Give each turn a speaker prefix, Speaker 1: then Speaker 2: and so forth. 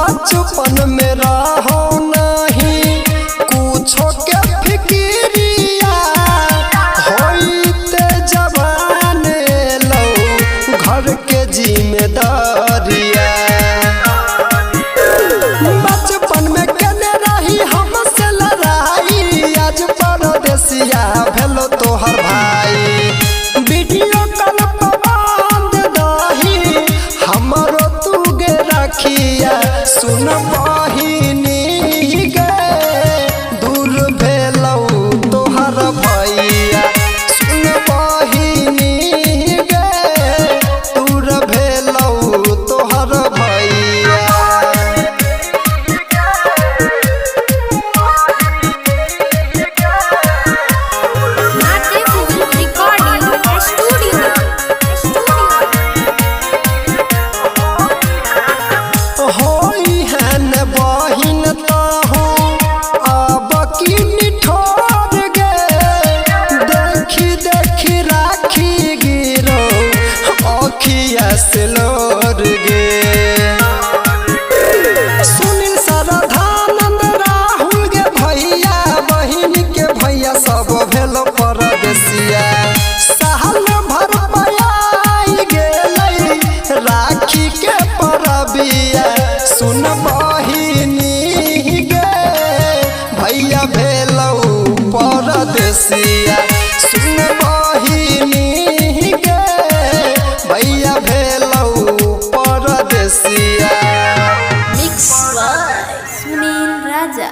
Speaker 1: बचपन में रहो नहीं कुछो के फिक्रिया होइते जवान लो घर के जिम्मेदारिया। बचपन में कने रही हमसे लड़ाई आज परदेसिया भेलो तोहर भाई। वीडियो कॉल पर बांध दही हमरो तू गे रखिया सुन बहिनी गे दूर भेलो तोहर भैया। सुन बहिनी गे दूर भेलो तोहर भैया। बहिन ताहू अब की निठोर गे देखी देखी राखी गिरो अखिया से लोर गे। सुनील सरधानंद राहुल गे भैया बहिन के भैया सब भेलो परदेसिया। साल भर पयाई गेलै राखी के परबिया। सुन बहिनी गे भैया भेलो परदेसिया। सुन बहिनी गे भैया भेलो परदेसिया।
Speaker 2: Mix by Sunil Raja.